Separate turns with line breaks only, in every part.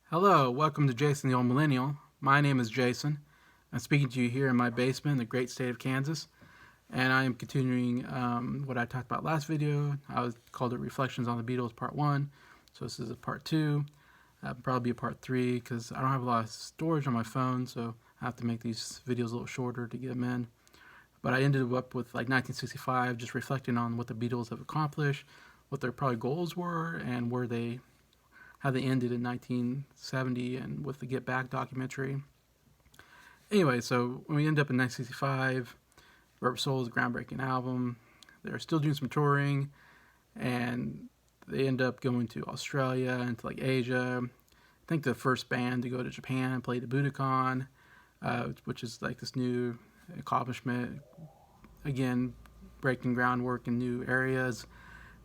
Hello, welcome to Jason the Old Millennial. My name is Jason. I'm speaking to you here in my basement in the great state of Kansas, and I am continuing what I talked about last video. Called it Reflections on the Beatles Part 1, so this is a Part 2. Probably be a Part 3 because I don't have a lot of storage on my phone, so I have to make these videos a little shorter to get them in. But I ended up with like 1965, just reflecting on what the Beatles have accomplished, what their probably goals were, and how they ended in 1970 and with the Get Back documentary. Anyway, so when we end up in 1965, Rubber Soul is a groundbreaking album. They're still doing some touring, and they end up going to Australia and to like Asia. I think the first band to go to Japan and play the Budokan, which is like this new accomplishment. Again, breaking groundwork in new areas.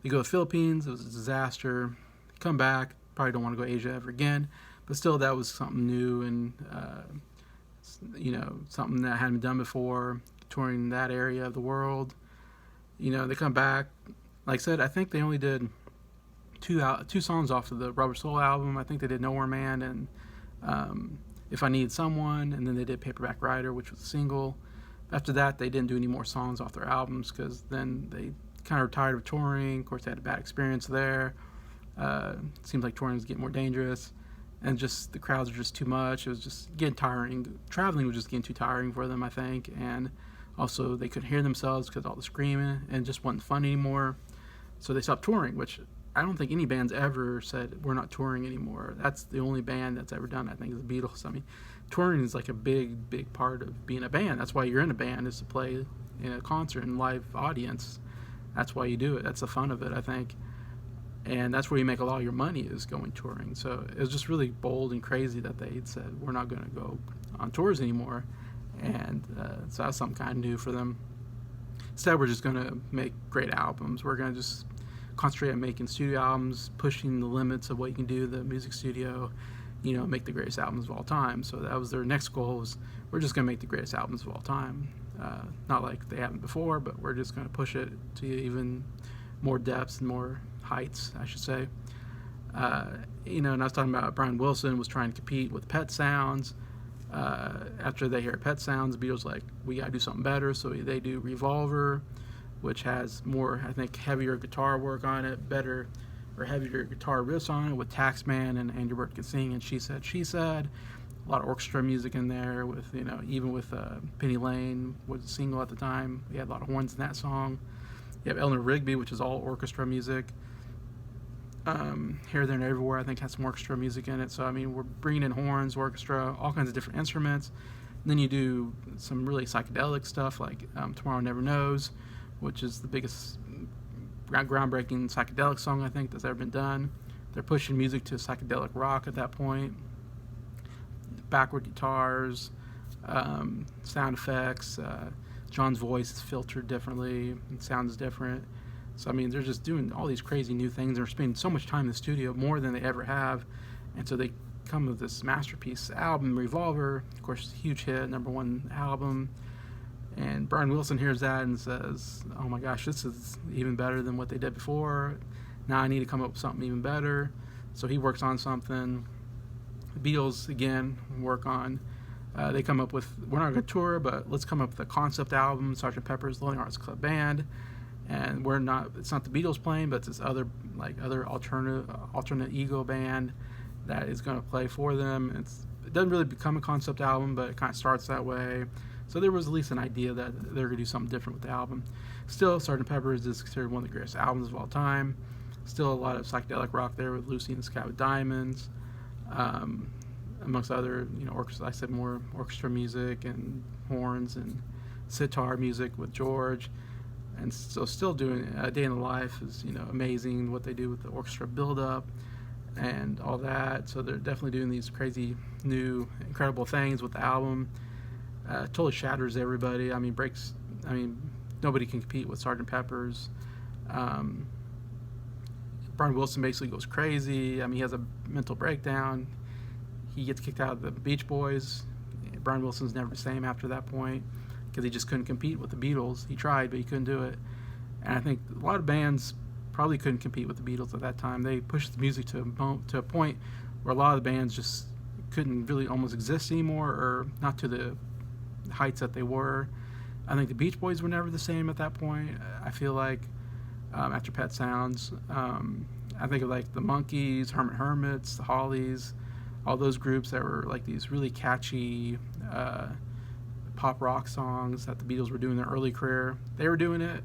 They go to the Philippines. It was a disaster. Come back. Probably don't want to go to Asia ever again, but still that was something new and something that hadn't been done before, touring that area of the world. They come back. Like I said, I think they only did two songs off of the Rubber Soul album. I think they did Nowhere Man and If I Need Someone, and then they did Paperback Writer, which was a single. After that, they didn't do any more songs off their albums because then they kind of retired of touring. Of course, they had a bad experience there. It seemed like touring was getting more dangerous, and just the crowds were just too much. It was just getting tiring. Traveling was just getting too tiring for them, I think, and also they couldn't hear themselves because all the screaming, and it just wasn't fun anymore. So they stopped touring, which I don't think any band's ever said we're not touring anymore. That's the only band that's ever done, I think, is the Beatles. I mean, touring is like a big part of being a band. That's why you're in a band, is to play in a concert and live audience. That's why you do it. That's the fun of it, I think. And that's where you make a lot of your money, is going touring. So it was just really bold and crazy that they said we're not going to go on tours anymore, and so that's something kind of new for them. Instead, we're just going to make great albums. We're going to just concentrate on making studio albums, pushing the limits of what you can do in the music studio, make the greatest albums of all time. So that was their next goal, was we're just going to make the greatest albums of all time. Not like they haven't before, but we're just going to push it to even more depths and more heights, I should say. And I was talking about Brian Wilson was trying to compete with Pet Sounds. After they hear Pet Sounds, the Beatles like, we gotta do something better, so they do Revolver, which has more, I think, heavier guitar work on it, heavier guitar riffs on it, with Taxman and Andrew Bird Can Sing and She Said, She Said. A lot of orchestra music in there, with even with Penny Lane was a single at the time. We had a lot of horns in that song. You have Eleanor Rigby, which is all orchestra music. Here, There, and Everywhere, I think, has some orchestra music in it. So, I mean, we're bringing in horns, orchestra, all kinds of different instruments. And then you do some really psychedelic stuff like Tomorrow Never Knows, which is the biggest groundbreaking psychedelic song, I think, that's ever been done. They're pushing music to psychedelic rock at that point. Backward guitars, sound effects. John's voice is filtered differently and sounds different. So, I mean, they're just doing all these crazy new things. They're spending so much time in the studio, more than they ever have. And so they come with this masterpiece album, Revolver. Of course, huge hit, #1 album. And Brian Wilson hears that and says, oh my gosh, this is even better than what they did before. Now I need to come up with something even better. So he works on something. The Beatles, again, work on. They come up with, we're not going to tour, but let's come up with a concept album, Sgt. Pepper's Lonely Hearts Club Band. And it's not the Beatles playing, but it's this other alternate ego band that is going to play for them. It doesn't really become a concept album, but it kind of starts that way. So there was at least an idea that they're going to do something different with the album. Still, Sgt. Pepper's is considered one of the greatest albums of all time. Still a lot of psychedelic rock there, with Lucy in the Sky with Diamonds. Amongst other, orchestra, I said more orchestra music and horns and sitar music with George. And so still doing A Day in the Life is, amazing what they do with the orchestra build-up and all that. So they're definitely doing these crazy, new, incredible things with the album. Totally shatters everybody. I mean, nobody can compete with Sgt. Pepper's. Brian Wilson basically goes crazy. I mean, he has a mental breakdown. He gets kicked out of the Beach Boys. Brian Wilson's never the same after that point, because he just couldn't compete with the Beatles. He tried, but he couldn't do it. And I think a lot of bands probably couldn't compete with the Beatles at that time. They pushed the music to a point where a lot of the bands just couldn't really almost exist anymore, or not to the heights that they were. I think the Beach Boys were never the same at that point. I feel like after Pet Sounds, I think of like the Monkees, Hermit Hermits, the Hollies, all those groups that were like these really catchy pop rock songs that the Beatles were doing in their early career. They were doing it,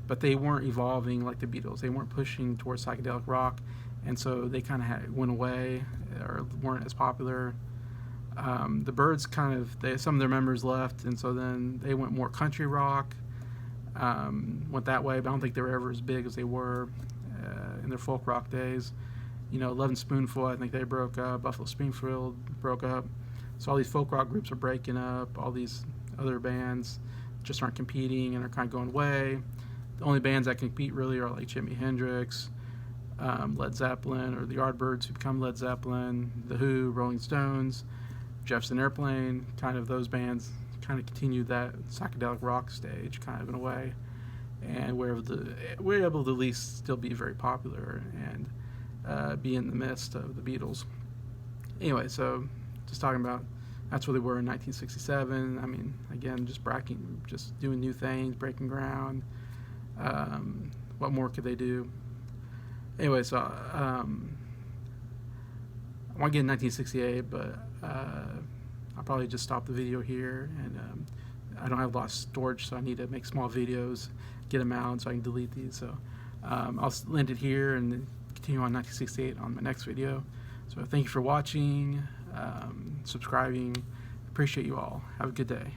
but they weren't evolving like the Beatles. They weren't pushing towards psychedelic rock, and so they kind of went away or weren't as popular. The Byrds some of their members left, and so then they went more country rock, went that way, but I don't think they were ever as big as they were in their folk rock days. Love and Spoonful, I think they broke up. Buffalo Springfield broke up. So all these folk rock groups are breaking up. All these other bands just aren't competing and are kind of going away. The only bands that compete really are like Jimi Hendrix, Led Zeppelin, or the Yardbirds, who become Led Zeppelin, The Who, Rolling Stones, Jefferson Airplane. Kind of those bands kind of continue that psychedelic rock stage, kind of in a way, and we're able to at least still be very popular and be in the midst of the Beatles. Anyway, so just talking about that's where they were in 1967. I mean, again, just doing new things, breaking ground. What more could they do? Anyway, so I want to get in 1968, but I'll probably just stop the video here. And I don't have a lot of storage, so I need to make small videos, get them out so I can delete these. So I'll end it here and continue on 1968 on my next video. So thank you for watching, subscribing. Appreciate you all. Have a good day.